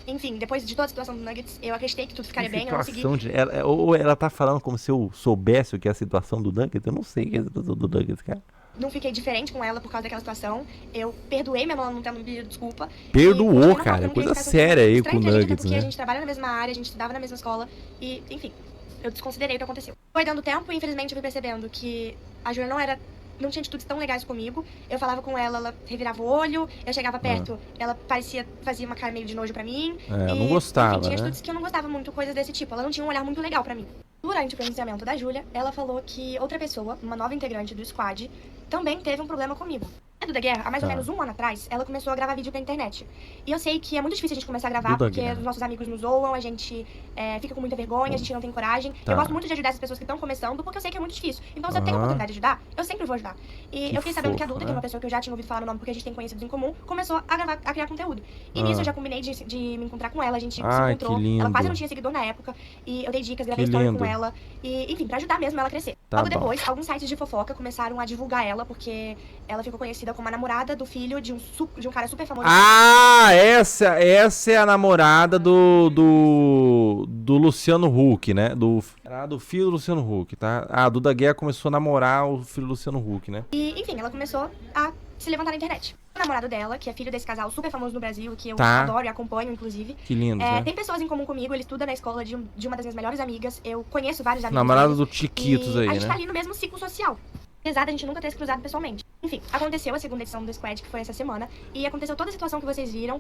Enfim, depois de toda a situação do Nuggets, eu acreditei que tudo ficaria bem, eu não segui. Ou ela tá falando como se eu soubesse o que é a situação do Nuggets? Eu não sei o que é a situação do Nuggets, cara. Não fiquei diferente com ela por causa daquela situação. Eu perdoei mesmo ela não tendo me pedido desculpa. Perdoou, cara. Coisa séria aí com o Nuggets, porque né? a gente trabalha na mesma área, a gente estudava na mesma escola. E, enfim, eu desconsiderei o que aconteceu. Foi dando tempo e, infelizmente, eu fui percebendo que a Júlia não tinha atitudes tão legais comigo. Eu falava com ela, ela revirava o olho. Eu chegava perto, ela fazia uma cara meio de nojo pra mim. Não gostava, enfim, tinha né? atitudes que eu não gostava muito, coisas desse tipo. Ela não tinha um olhar muito legal pra mim. Durante o pronunciamento da Júlia, ela falou que outra pessoa, uma nova integrante do squad, também teve um problema comigo. A Duda Guerra, há mais ou menos um ano atrás, ela começou a gravar vídeo pra internet. E eu sei que é muito difícil a gente começar a gravar, Duda porque Guerra. os nossos amigos nos zoam, a gente fica com muita vergonha, a gente não tem coragem. Tá. Eu gosto muito de ajudar essas pessoas que estão começando, porque eu sei que é muito difícil. Então, se eu tenho a oportunidade de ajudar, eu sempre vou ajudar. E Que eu fiquei sabendo que a fofo, Duda, né? que é uma pessoa que eu já tinha ouvido falar no nome, porque a gente tem conhecidos em comum, começou a criar conteúdo. E nisso eu já combinei de me encontrar com ela, a gente se Ai, encontrou. que lindo. Ela quase não tinha seguidor na época, e eu dei dicas, gravei Que história lindo. com ela. E, enfim, pra ajudar mesmo ela a crescer. Tá Logo bom. depois, alguns sites de fofoca começaram a divulgar ela, porque ela ficou conhecida como a namorada do filho de um cara super famoso. Ah, essa é a namorada do Luciano Huck, né? Do filho do Luciano Huck, tá? A Duda Guerra começou a namorar o filho do Luciano Huck, né? E, enfim, ela começou a se levantar na internet. O namorado dela, que é filho desse casal super famoso no Brasil, que eu Tá. adoro e acompanho, inclusive. Que lindo, né? Tem pessoas em comum comigo, ele estuda na escola de uma das minhas melhores amigas. Eu conheço vários amigos. Namorada deles, do Chiquitos e aí, a gente né? tá ali no mesmo ciclo social. Apesar da gente nunca ter se cruzado pessoalmente. Enfim, aconteceu a segunda edição do Squad, que foi essa semana. E aconteceu toda a situação que vocês viram.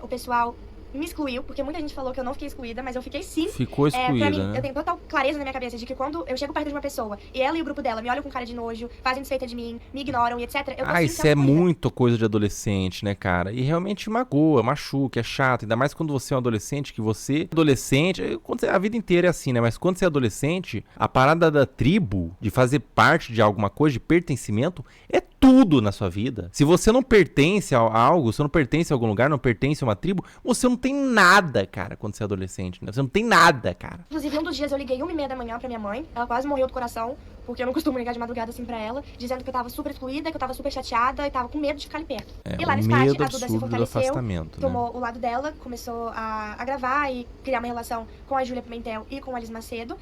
O pessoal me excluiu, porque muita gente falou que eu não fiquei excluída, mas eu fiquei sim. Ficou Pra excluída, mim, né? eu tenho total clareza na minha cabeça de que quando eu chego perto de uma pessoa e ela e o grupo dela me olham com cara de nojo, fazem desfeita de mim, me ignoram e etc. Eu tô sim Isso sendo é excluída. muito coisa de adolescente, né, cara? E realmente magoa, machuca, é chato. Ainda mais quando você é um adolescente, a vida inteira é assim, né? Mas quando você é adolescente, a parada da tribo, de fazer parte de alguma coisa, de pertencimento, é tudo na sua vida. Se você não pertence a algo, se você não pertence a algum lugar, não pertence a uma tribo, você não tem nada, cara, quando você é adolescente, né? Você não tem nada, cara. Inclusive, um dos dias eu liguei 1h30 da manhã pra minha mãe. Ela quase morreu do coração, porque eu não costumo ligar de madrugada assim pra ela, dizendo que eu tava super excluída, que eu tava super chateada e tava com medo de ficar ali perto. E lá o no Squad, medo a Duda se absurdo do fortaleceu, afastamento, né? tomou o lado dela, começou a gravar e criar uma relação com a Júlia Pimentel e com a Liz Macedo.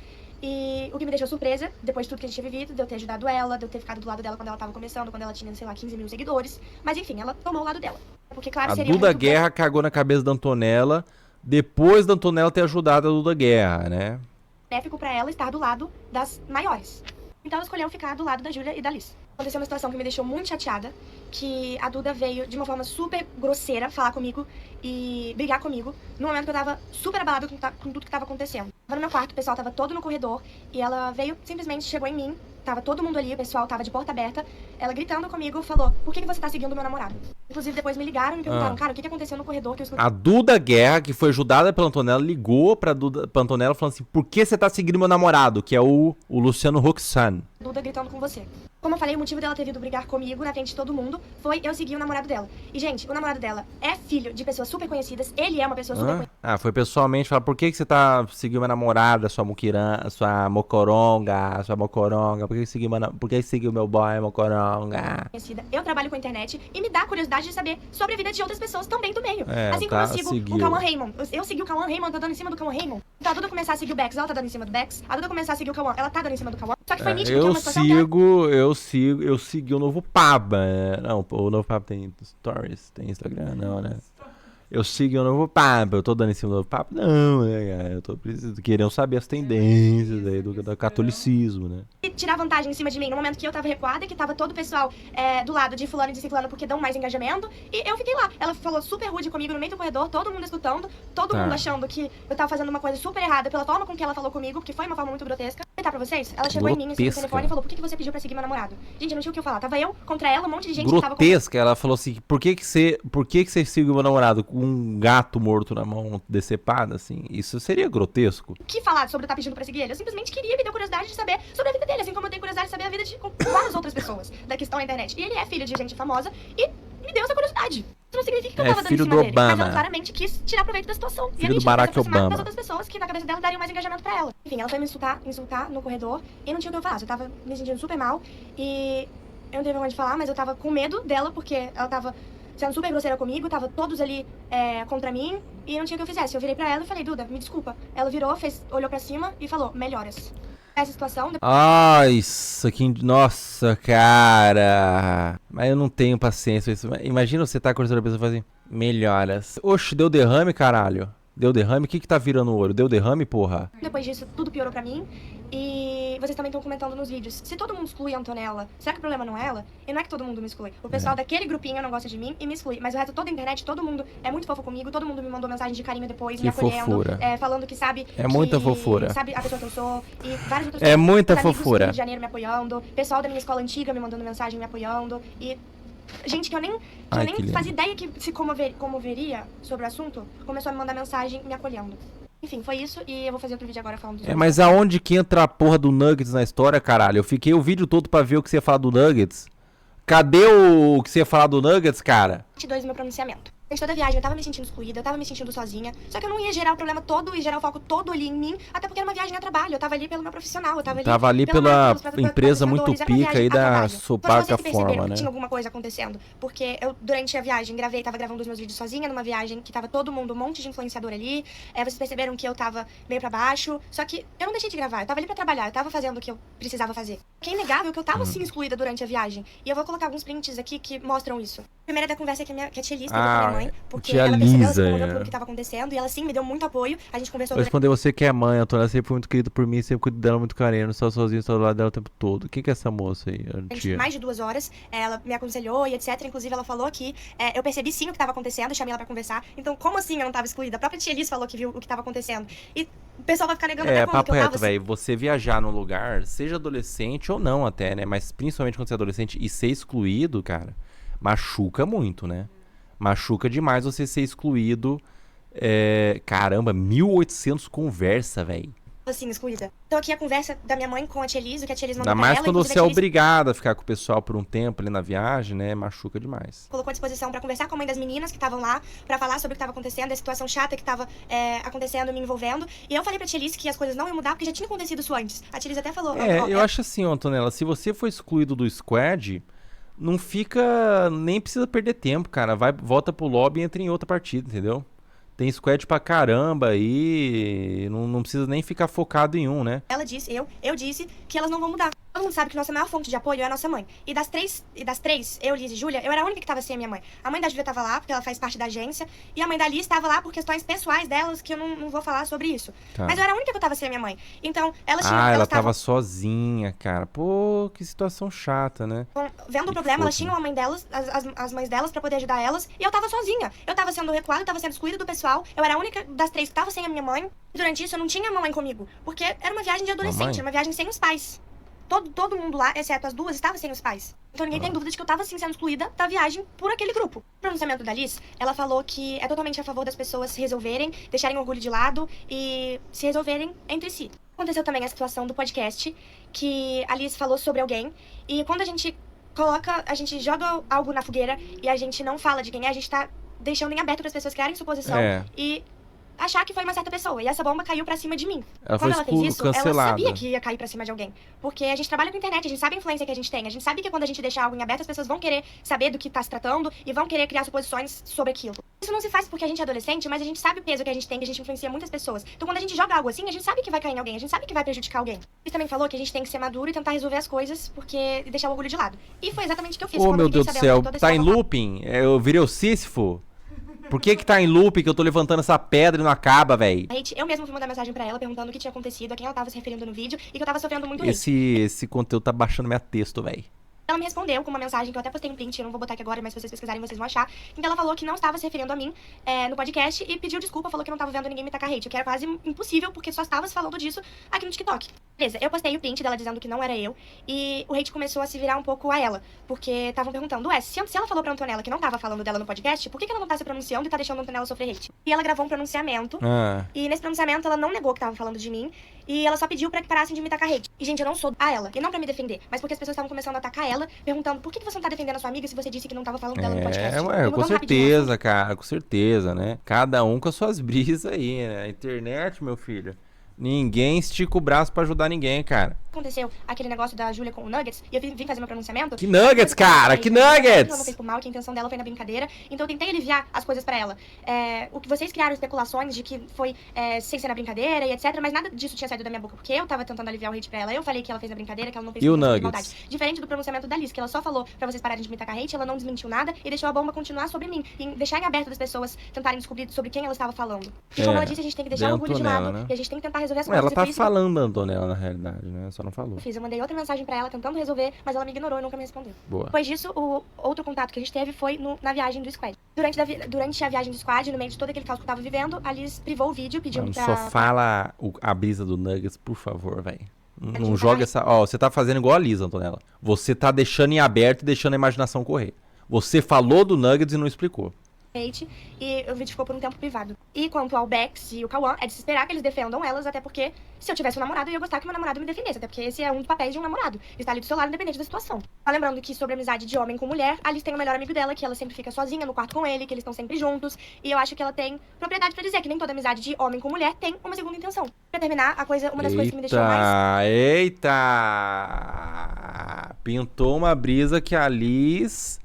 E o que me deixou surpresa, depois de tudo que a gente tinha vivido, de eu ter ajudado ela, de eu ter ficado do lado dela quando ela tava começando, quando ela tinha, sei lá, 15 mil seguidores. Mas enfim, ela tomou o lado dela. Porque, claro, A seria Duda muito Guerra cagou na cabeça da Antonella, depois da Antonella ter ajudado a Duda Guerra, né? benéfico pra ela estar do lado das maiores. Então ela escolheu ficar do lado da Júlia e da Liz. Aconteceu uma situação que me deixou muito chateada, que a Duda veio de uma forma super grosseira falar comigo e brigar comigo, no momento que eu tava super abalada com tudo que tava acontecendo. Tava no meu quarto, o pessoal tava todo no corredor, e ela veio, simplesmente chegou em mim, tava todo mundo ali, o pessoal tava de porta aberta, ela gritando comigo, falou, por que você tá seguindo meu namorado? Inclusive, depois me ligaram e me perguntaram, cara, o que aconteceu no corredor que eu escutei? A Duda Guerra, que foi ajudada pela Antonella, ligou pra Antonella falando assim, por que você tá seguindo meu namorado? Que é o Luciano Roxan. Duda gritando com você. Como eu falei, o motivo dela ter vindo brigar comigo na frente de todo mundo foi eu seguir o namorado dela. E, gente, o namorado dela é filho de pessoas super conhecidas, ele é uma pessoa super conhecida. Ah, foi pessoalmente falar, por que você tá seguindo minha namorada, sua mocoronga, por que seguiu meu boy, mocoronga? Eu trabalho com a internet e me dá curiosidade de saber sobre a vida de outras pessoas também do meio. É, assim como tá, eu sigo seguiu. o Cauã Raymond. Eu segui o Cauã Raymond, tá dando em cima do Cauã Raymond. Então a Duda começar a seguir o Bex, ela tá dando em cima do Bex. A Duda começar a seguir o Cauã, ela tá dando em cima do Cauã. Só que foi nítido que é uma situação Eu segui o Novo Papa. Não, o Novo Papa tem stories, tem Instagram, não, né? Eu sigo o Novo Papa, eu tô dando em cima do Novo Papa? Não, né, cara? Eu tô querendo saber as tendências aí do catolicismo, né? E tirar vantagem em cima de mim no momento que eu tava recuada, que tava todo o pessoal do lado de fulano e de ciclano porque dão mais engajamento. E eu fiquei lá. Ela falou super rude comigo no meio do corredor, todo mundo escutando, todo mundo achando que eu tava fazendo uma coisa super errada pela forma com que ela falou comigo, que foi uma forma muito grotesca. Vou contar pra vocês, ela chegou em mim assim, no telefone e falou, por que você pediu pra seguir meu namorado? Gente, eu não tinha o que eu falar. Tava eu contra ela, um monte de gente que tava grotesca, ela falou assim, por que você seguiu meu namorado com um gato morto na mão, decepado, assim? Isso seria grotesco. O que falar sobre eu estar pedindo pra seguir ele? Eu simplesmente queria me dar curiosidade de saber sobre a vida dele, assim como eu tenho curiosidade de saber a vida de várias outras pessoas da que estão na internet. E ele é filho de gente famosa e me deu essa curiosidade. Isso não significa que eu tava dando em cima dele, mas ela claramente quis tirar proveito da situação. Filho e do Barack Obama. das outras pessoas que na cabeça dela dariam mais engajamento pra ela. Enfim, ela foi me insultar no corredor e não tinha o que eu falar. Eu tava me sentindo super mal e eu não tenho vergonha de falar, mas eu tava com medo dela porque ela tava sendo super grosseira comigo, tava todos ali contra mim e não tinha o que eu fizesse. Eu virei pra ela e falei, Duda, me desculpa. Ela virou, olhou pra cima e falou, melhoras. Essa situação... Ai, isso aqui... Nossa, cara... Mas eu não tenho paciência. Imagina você tá conversando com a pessoa e fala assim, melhoras. Oxe, deu derrame, caralho. Deu derrame? O que tá virando o olho? Deu derrame, porra? Depois disso, tudo piorou pra mim. E vocês também estão comentando nos vídeos. Se todo mundo exclui a Antonella, será que o problema não é ela? E não é que todo mundo me exclui. O pessoal daquele grupinho não gosta de mim e me exclui. Mas o resto, toda a internet, todo mundo é muito fofo comigo. Todo mundo me mandou mensagem de carinho depois, me acolhendo. Falando que sabe... É muita fofura. Sabe a pessoa que eu sou. E várias outras É muita amigos do fofura. Rio de Janeiro me apoiando. Pessoal da minha escola antiga me mandando mensagem, me apoiando. E... gente que eu nem fazia ideia que se comoveria sobre o assunto, começou a me mandar mensagem me acolhendo. Enfim, foi isso e eu vou fazer outro vídeo agora falando dos mas aonde que entra a porra do Nuggets na história, caralho? Eu fiquei o vídeo todo pra ver o que você ia falar do Nuggets. Cadê o que você ia falar do Nuggets, cara? 22 do meu pronunciamento. Durante toda a viagem eu tava me sentindo excluída, eu tava me sentindo sozinha. Só que eu não ia gerar o problema todo e gerar o foco todo ali em mim, até porque era uma viagem a trabalho. Eu tava ali pelo meu profissional, eu tava ali pela empresa muito pica aí da Sopaca Forma, né? Tinha alguma coisa acontecendo, porque eu durante a viagem tava gravando os meus vídeos sozinha, numa viagem que tava todo mundo, um monte de influenciador ali. Vocês perceberam que eu tava meio pra baixo, só que eu não deixei de gravar, eu tava ali pra trabalhar, eu tava fazendo o que eu precisava fazer. Que é inegável que eu tava sim excluída durante a viagem. E eu vou colocar alguns prints aqui que mostram isso. A primeira da conversa é que a tia Liz teve com a minha mãe, porque ela percebeu, se comoveu por tudo que tava acontecendo, e ela sim me deu muito apoio. A gente conversou. Vou responder você que é mãe, a Antônia sempre foi muito querida por mim, sempre cuido dela muito carinho, não estou sozinho, estou do lado dela o tempo todo. Quem que é essa moça aí, a tia? Mais de 2 horas, ela me aconselhou e etc. Inclusive ela falou que eu percebi sim o que tava acontecendo, chamei ela pra conversar. Então como assim eu não tava excluída? A própria tia Liz falou que viu o que tava acontecendo. E o pessoal vai ficar negando até quando papo que eu tava reto, velho. Você viajar num lugar, seja adolescente ou não até, né? Mas principalmente quando você é adolescente e ser excluído, cara, machuca muito, né? Machuca demais você ser excluído. Caramba, 1.800 conversa, velho. assim, excluída. Então aqui a conversa da minha mãe com a tia Liz, o que a tia Liz mandou Ainda pra mais ela. quando você é obrigada a ficar com o pessoal por um tempo ali na viagem, né? Machuca demais. Colocou à disposição pra conversar com a mãe das meninas que estavam lá, pra falar sobre o que tava acontecendo, a situação chata que tava acontecendo, me envolvendo. E eu falei pra tia Liz que as coisas não iam mudar, porque já tinha acontecido isso antes. A tia Liz até falou... eu acho assim, Antonella, se você for excluído do squad, não fica... nem precisa perder tempo, cara. Volta pro lobby e entra em outra partida, entendeu? Tem squad pra caramba aí, não precisa nem ficar focado em um, né? Ela disse, eu disse que elas não vão mudar. Todo mundo sabe que nossa maior fonte de apoio é a nossa mãe. E das três, eu, Liz e Júlia, eu era a única que tava sem a minha mãe. A mãe da Júlia tava lá, porque ela faz parte da agência. E a mãe da Liz estava lá por questões pessoais delas, que eu não vou falar sobre isso. Tá. Mas eu era a única que eu tava sem a minha mãe. Então, elas tinham... Ah, ela elas tava tavam sozinha, cara. Pô, que situação chata, né? vendo o problema, elas tinham a mãe delas, as mães delas, pra poder ajudar elas. E eu tava sozinha. Eu tava sendo recuada, eu tava sendo excluída do pessoal. Eu era a única das três que tava sem a minha mãe. E durante isso, eu não tinha mamãe comigo. Porque era uma viagem de adolescente, Mamãe? era uma viagem sem os pais. Todo mundo lá, exceto as duas, estava sem os pais. Então ninguém tem dúvida de que eu tava, sim, sendo excluída da viagem por aquele grupo. No pronunciamento da Liz, ela falou que é totalmente a favor das pessoas se resolverem, deixarem o orgulho de lado e se resolverem entre si. Aconteceu também a situação do podcast, que a Liz falou sobre alguém, e quando a gente joga algo na fogueira e a gente não fala de quem é, a gente tá deixando em aberto para as pessoas criarem suposição e achar que foi uma certa pessoa. E essa bomba caiu pra cima de mim. Ela Quando foi ela fez isso, ela cancelada. sabia que ia cair pra cima de alguém. Porque a gente trabalha com internet, a gente sabe a influência que a gente tem. A gente sabe que quando a gente deixar algo em aberto, as pessoas vão querer saber do que tá se tratando e vão querer criar suposições sobre aquilo. Isso não se faz porque a gente é adolescente, mas a gente sabe o peso que a gente tem, que a gente influencia muitas pessoas. Então quando a gente joga algo assim, a gente sabe que vai cair em alguém, a gente sabe que vai prejudicar alguém. Ele também falou que a gente tem que ser maduro e tentar resolver as coisas e deixar o orgulho de lado. E foi exatamente o que eu fiz. Ô, Quando meu eu fiquei Deus do sabendo céu, de toda tá essa em babá- looping? Eu virei o Sísifo? Por que tá em looping que eu tô levantando essa pedra e não acaba, véi? Eu mesma fui mandar mensagem pra ela perguntando o que tinha acontecido, a quem ela tava se referindo no vídeo e que eu tava sofrendo muito hate. Esse conteúdo tá baixando minha texto, véi. Ela me respondeu com uma mensagem que eu até postei um print, eu não vou botar aqui agora, mas se vocês pesquisarem vocês vão achar. Em que ela falou que não estava se referindo a mim no podcast e pediu desculpa, falou que não estava vendo ninguém me tacar hate, o que era quase impossível, porque só estava se falando disso aqui no TikTok. Beleza, eu postei o print dela dizendo que não era eu, e o hate começou a se virar um pouco a ela, porque estavam perguntando, se ela falou pra Antonella que não tava falando dela no podcast, por que ela não tá se pronunciando e tá deixando a Antonella sofrer hate? E ela gravou um pronunciamento, e nesse pronunciamento ela não negou que tava falando de mim, e ela só pediu pra que parassem de me tacar hate. E, gente, eu não sou a ela, e não pra me defender, mas porque as pessoas estavam começando a atacar ela, perguntando por que você não tá defendendo a sua amiga se você disse que não tava falando dela no podcast? Com certeza, cara, com certeza, né? Cada um com as suas brisas aí, né? A internet, meu filho, ninguém estica o braço pra ajudar ninguém, cara. Aconteceu aquele negócio da Júlia com o Nuggets, e eu vim fazer meu pronunciamento. Que Nuggets, cara? Que Ela não Nuggets? fez por mal, que a intenção dela foi na brincadeira. Então eu tentei aliviar as coisas pra ela. O que vocês criaram especulações de que foi sem ser na brincadeira e etc. Mas nada disso tinha saído da minha boca, porque eu tava tentando aliviar o hate pra ela. Eu falei que ela fez a brincadeira, que ela não fez E o por Nuggets? maldade. Diferente do pronunciamento da Liz, que ela só falou pra vocês pararem de me tacar hate, ela não desmentiu nada e deixou a bomba continuar sobre mim. E deixar em aberto das pessoas tentarem descobrir sobre quem ela estava falando. E como ela disse, a gente tem que deixar o orgulho de lado, né? e a gente tem que tentar resolver as coisas. Ela E tá foi isso que falando da Antonella, na realidade, né? Só não falou. eu mandei outra mensagem pra ela tentando resolver, mas ela me ignorou e nunca me respondeu. Boa. Depois disso, o outro contato que a gente teve foi na viagem do squad. Durante a viagem do squad, no meio de todo aquele caos que eu tava vivendo, a Liz privou o vídeo, pediu Mano, pra... só fala a brisa do Nuggets, por favor, velho. Não gente joga vai- essa... Ó, você tá fazendo igual a Liz, Antonella. Você tá deixando em aberto e deixando a imaginação correr. Você falou do Nuggets e não explicou. hate, e o vídeo ficou por um tempo privado. E quanto ao Bex e o Cauã, é de se esperar que eles defendam elas, até porque se eu tivesse um namorado, eu ia gostar que meu namorado me defendesse, até porque esse é um dos papéis de um namorado, estar ali do seu lado, independente da situação. Só lembrando que sobre amizade de homem com mulher, a Liz tem o melhor amigo dela, que ela sempre fica sozinha no quarto com ele, que eles estão sempre juntos, e eu acho que ela tem propriedade pra dizer que nem toda amizade de homem com mulher tem uma segunda intenção. Pra terminar, uma das coisas que me deixou mais... Eita! Pintou uma brisa que a Liz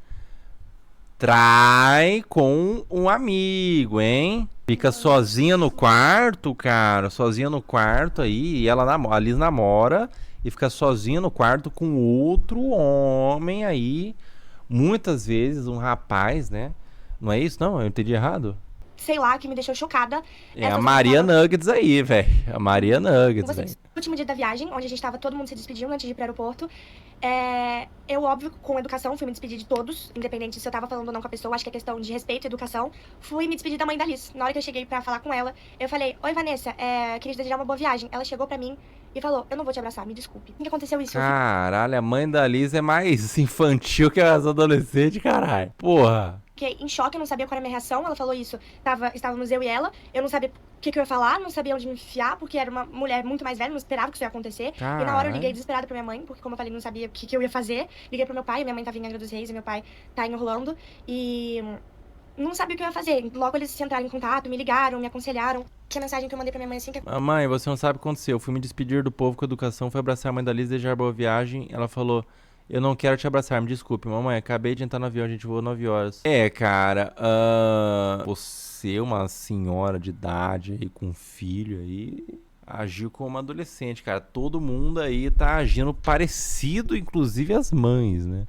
trai com um amigo, hein? Fica sozinha no quarto, cara. Sozinha no quarto aí. E a Liz namora e fica sozinha no quarto com outro homem aí. Muitas vezes um rapaz, né? Não é isso, não? Eu entendi errado? Sei lá, que me deixou chocada. É a Maria Nuggets aí, velho. A Maria Nuggets, velho. No último dia da viagem, onde a gente tava todo mundo se despedindo antes de ir pro aeroporto, eu, óbvio, com educação, fui me despedir de todos, independente se eu tava falando ou não com a pessoa, acho que é questão de respeito e educação. Fui me despedir da mãe da Liz. Na hora que eu cheguei pra falar com ela, eu falei: oi, Vanessa, queria te desejar uma boa viagem. Ela chegou pra mim e falou: eu não vou te abraçar, me desculpe. O que aconteceu isso? Caralho, a mãe da Liz é mais infantil que as adolescentes, caralho. Porra. Fiquei em choque, eu não sabia qual era a minha reação. Ela falou isso, estávamos eu e ela. Eu não sabia o que eu ia falar, não sabia onde me enfiar, porque era uma mulher muito mais velha, não esperava que isso ia acontecer. Caralho. E na hora eu liguei desesperada pra minha mãe, porque como eu falei, não sabia o que eu ia fazer. Liguei pro meu pai, minha mãe tava em Angra dos Reis e meu pai tá em Orlando. E não sabia o que eu ia fazer. Logo eles entraram em contato, me ligaram, me aconselharam. Que a mensagem que eu mandei pra minha mãe assim que... Mãe, você não sabe o que aconteceu. Eu fui me despedir do povo com educação, fui abraçar a mãe da Liz, desejar boa viagem. Ela falou: eu não quero te abraçar, me desculpe, mamãe. Acabei de entrar no avião, a gente voou 9 horas. Cara, você, uma senhora de idade aí, com um filho aí, Agiu como uma adolescente, cara. Todo mundo aí tá agindo parecido, inclusive as mães, né?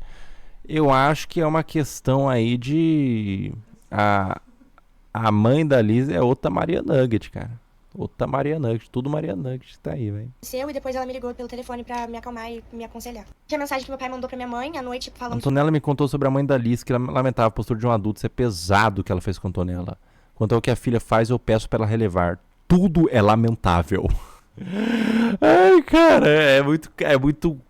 Eu acho que é uma questão aí de... A mãe da Liz é outra Maria Nugget, cara. Outra Maria Nugget. Tudo Maria Nugget tá aí, velho. E depois ela me ligou pelo telefone pra me acalmar e me aconselhar. Tinha mensagem que meu pai mandou pra minha mãe à noite falando... Antonella me contou sobre a mãe da Liz, que ela lamentava a postura de um adulto. Isso é pesado o que ela fez com a Antonella. Quanto ao que a filha faz, eu peço pra ela relevar. Tudo é lamentável. Ai, cara, é muito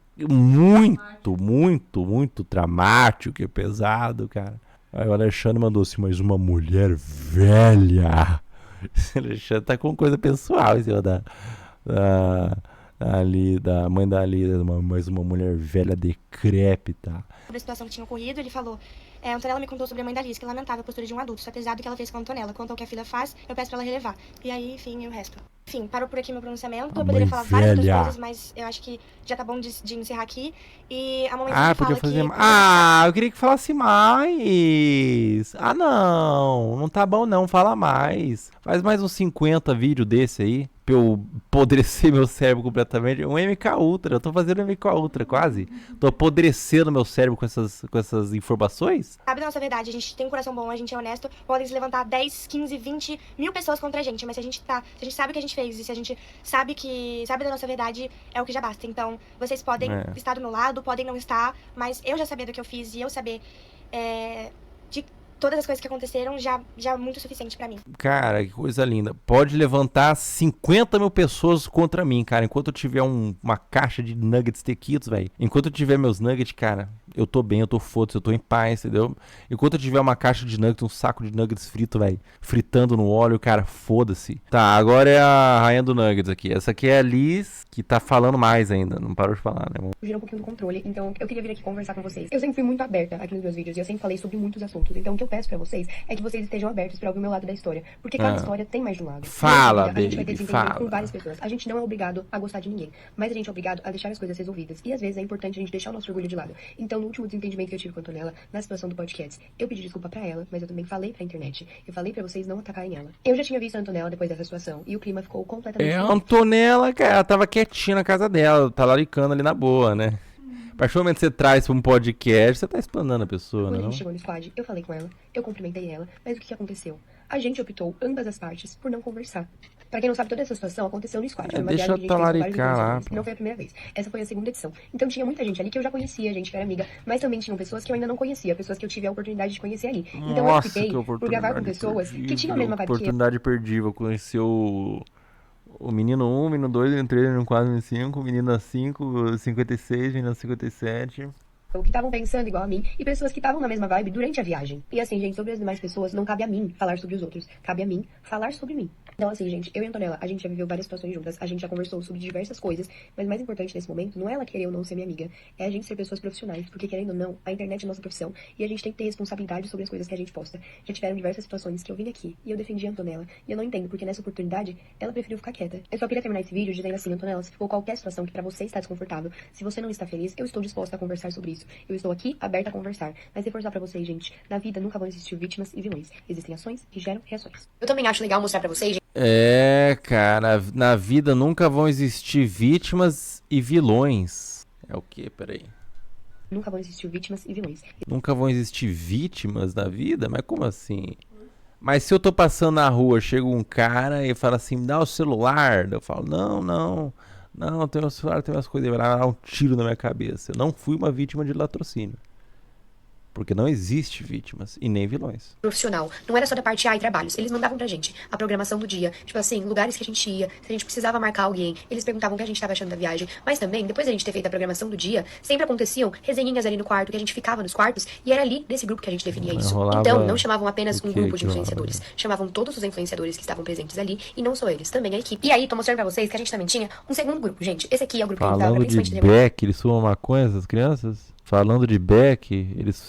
dramático e pesado, cara. Aí o Alexandre mandou assim, mas uma mulher velha. O Alexandre tá com coisa pessoal em cima da mãe da Lida, mas uma mulher velha decrépita. Sobre a situação que tinha ocorrido, ele falou... A Antonella me contou sobre a mãe da Liz, que lamentável a postura de um adulto, só pesado que ela fez com a Antonella. Quanto ao que a filha faz, eu peço pra ela relevar. E aí, enfim, o resto. Enfim, parou por aqui meu pronunciamento. Eu poderia falar várias outras coisas, mas eu acho que já tá bom de encerrar aqui. E a mamãe podia fala fazer... que... eu queria que falasse mais. Não tá bom não, fala mais. Faz mais uns 50 vídeos desse aí, pra eu apodrecer meu cérebro completamente. Um MK Ultra, eu tô fazendo MK Ultra quase. Tô apodrecendo meu cérebro com essas informações. Sabe da nossa verdade, a gente tem um coração bom, a gente é honesto. Podem se levantar 10, 15, 20 mil pessoas contra a gente, mas se a gente sabe o que a gente fez e se a gente sabe da nossa verdade, é o que já basta. Então, vocês podem estar do meu lado, podem não estar, mas eu já saber do que eu fiz e eu saber de todas as coisas que aconteceram já é muito suficiente pra mim. Cara, que coisa linda. Pode levantar 50 mil pessoas contra mim, cara. Enquanto eu tiver uma caixa de nuggets tequitos, velho. Enquanto eu tiver meus nuggets, cara, eu tô bem, eu tô foda-se, eu tô em paz, entendeu? Enquanto eu tiver uma caixa de nuggets, um saco de nuggets frito, velho, fritando no óleo, cara, foda-se. Tá, agora é a rainha do nuggets aqui. Essa aqui é a Liz, que tá falando mais ainda. Não parou de falar, né? Fugiram um pouquinho do controle, então eu queria vir aqui conversar com vocês. Eu sempre fui muito aberta aqui nos meus vídeos e eu sempre falei sobre muitos assuntos. Então o que eu peço pra vocês é que vocês estejam abertos pra ouvir o meu lado da história. Porque cada história tem mais de um lado. Fala, a gente vai ter baby, desentendimento com várias pessoas. A gente não é obrigado a gostar de ninguém, mas a gente é obrigado a deixar as coisas resolvidas. E às vezes é importante a gente deixar o nosso orgulho de lado. Então no último desentendimento que eu tive com a Antonella, na situação do podcast, eu pedi desculpa pra ela, mas eu também falei pra internet. Eu falei pra vocês não atacarem ela. Eu já tinha visto a Antonella depois dessa situação e o clima ficou completamente... A Antonella, cara, ela tava quietinha na casa dela, tá laricando ali na boa, né? A partir do momento que você traz pra um podcast, você tá explanando a pessoa, Quando né? a gente chegou no squad, eu falei com ela, eu cumprimentei ela, mas o que aconteceu? A gente optou, ambas as partes, por não conversar. Pra quem não sabe, toda essa situação aconteceu no squad. Foi uma deixa viagem que eu a gente fez com vários talaricar lá, influenciadores. Não foi a primeira vez. Essa foi a segunda edição. Então tinha muita gente ali que eu já conhecia, gente que era amiga, mas também tinham pessoas que eu ainda não conhecia, pessoas que eu tive a oportunidade de conhecer ali. Então eu optei por gravar com pessoas que tinham a mesma vibe que eu. Oportunidade perdível, conhecer o menino 1, o menino 2, o menino 3, o menino 4, o menino 5, o menino 5, o 56, o menino 57... que estavam pensando igual a mim e pessoas que estavam na mesma vibe durante a viagem. E assim, gente, sobre as demais pessoas, não cabe a mim falar sobre os outros. Cabe a mim falar sobre mim. Então assim, gente, eu e a Antonella, a gente já viveu várias situações juntas, a gente já conversou sobre diversas coisas, mas o mais importante nesse momento não é ela querer ou não ser minha amiga, é a gente ser pessoas profissionais, porque querendo ou não, a internet é nossa profissão e a gente tem que ter responsabilidade sobre as coisas que a gente posta. Já tiveram diversas situações que eu vim aqui e eu defendi a Antonella, e eu não entendo porque nessa oportunidade ela preferiu ficar quieta. Eu só queria terminar esse vídeo dizendo assim, Antonella, se ficou qualquer situação que pra você está desconfortável, se você não está feliz, eu estou disposta a conversar sobre isso. Eu estou aqui aberta a conversar, mas reforçar pra vocês, gente, na vida nunca vão existir vítimas e vilões. Existem ações que geram reações. Eu também acho legal mostrar pra vocês, gente. Cara, na vida nunca vão existir vítimas e vilões. É o quê? Peraí. Nunca vão existir vítimas e vilões. Nunca vão existir vítimas na vida? Mas como assim? Mas se eu tô passando na rua, chega um cara e fala assim, me dá o celular. Eu falo, não, tem o celular, tem umas coisas, ele vai dar um tiro na minha cabeça. Eu não fui uma vítima de latrocínio. Porque não existe vítimas e nem vilões. Profissional. Não era só da parte A e trabalhos. Eles mandavam pra gente a programação do dia. Tipo assim, lugares que a gente ia, se a gente precisava marcar alguém. Eles perguntavam o que a gente tava achando da viagem. Mas também, depois da gente ter feito a programação do dia, sempre aconteciam resenhinhas ali no quarto, que a gente ficava nos quartos. E era ali, desse grupo, que a gente definia isso. Então, não chamavam apenas um grupo de influenciadores. Chamavam todos os influenciadores que estavam presentes ali. E não só eles, também a equipe. E aí, tô mostrando pra vocês que a gente também tinha um segundo grupo. Gente, esse aqui é o grupo que a gente tava principalmente de Beck, eles fumam maconha, essas crianças? Falando de Beck,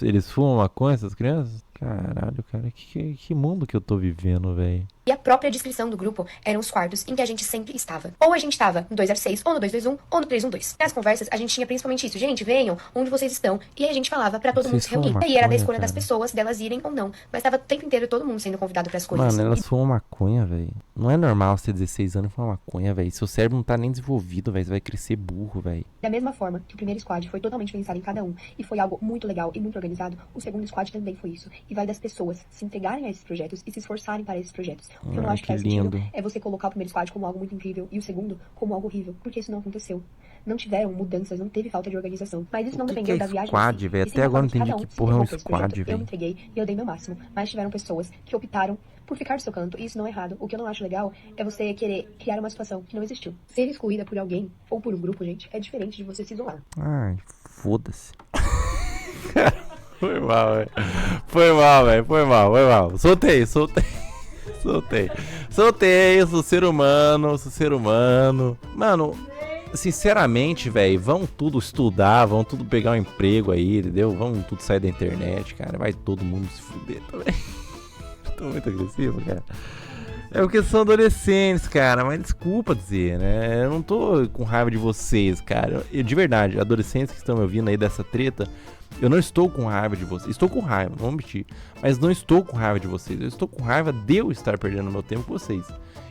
eles fumam maconha, essas crianças? Caralho, cara, que mundo que eu tô vivendo, velho. E a própria descrição do grupo eram os quartos em que a gente sempre estava. Ou a gente estava no 206, ou no 221, ou no 312. Nas conversas, a gente tinha principalmente isso. Gente, venham, onde vocês estão? E aí a gente falava pra todo mundo se reunir. E aí era da escolha das pessoas, delas irem ou não. Mas tava o tempo inteiro todo mundo sendo convidado pras coisas. Mano, elas fumam maconha, velho. Não é normal você ter 16 anos e fumar maconha, velho. Seu cérebro não tá nem desenvolvido, velho. Você vai crescer burro, velho. Da mesma forma que o primeiro squad foi totalmente pensado em cada um e foi algo muito legal e muito organizado, o segundo squad também foi isso. E vai das pessoas se entregarem a esses projetos e se esforçarem para esses projetos. O que eu não acho que faz sentido é você colocar o primeiro squad como algo muito incrível e o segundo como algo horrível, porque isso não aconteceu. Não tiveram mudanças, não teve falta de organização. Mas isso não dependeu da viagem. Squad, velho. Até agora não entendi que porra é um squad, velho. Eu me entreguei e eu dei meu máximo. Mas tiveram pessoas que optaram por ficar do seu canto, e isso não é errado. O que eu não acho legal é você querer criar uma situação que não existiu. Ser excluída por alguém ou por um grupo, gente, é diferente de você se isolar. Ai, foda-se. Foi mal, velho. Foi mal, velho. Foi mal. Soltei. Eu sou ser humano. Mano, sinceramente, velho, vão tudo estudar, vão tudo pegar um emprego aí, entendeu? Vão tudo sair da internet, cara. Vai todo mundo se fuder também. Tô muito agressivo, cara. É porque são adolescentes, cara, mas desculpa dizer, né? Eu não tô com raiva de vocês, cara. Eu, de verdade, adolescentes que estão me ouvindo aí dessa treta, eu não estou com raiva de vocês. Estou com raiva, não vou mentir. Mas não estou com raiva de vocês. Eu estou com raiva de eu estar perdendo meu tempo com vocês.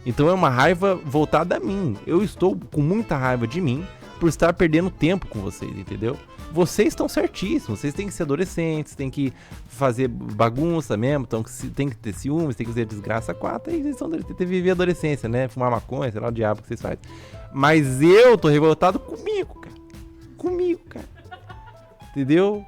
Então é uma raiva voltada a mim. Eu estou com muita raiva de mim por estar perdendo tempo com vocês, entendeu? Vocês estão certíssimos. Vocês têm que ser adolescentes, têm que fazer bagunça mesmo, tem que ter ciúmes, tem que fazer desgraça 4. Aí vocês estão tem que viver a adolescência, né? Fumar maconha, sei lá o diabo que vocês fazem. Mas eu tô revoltado comigo, cara. Entendeu?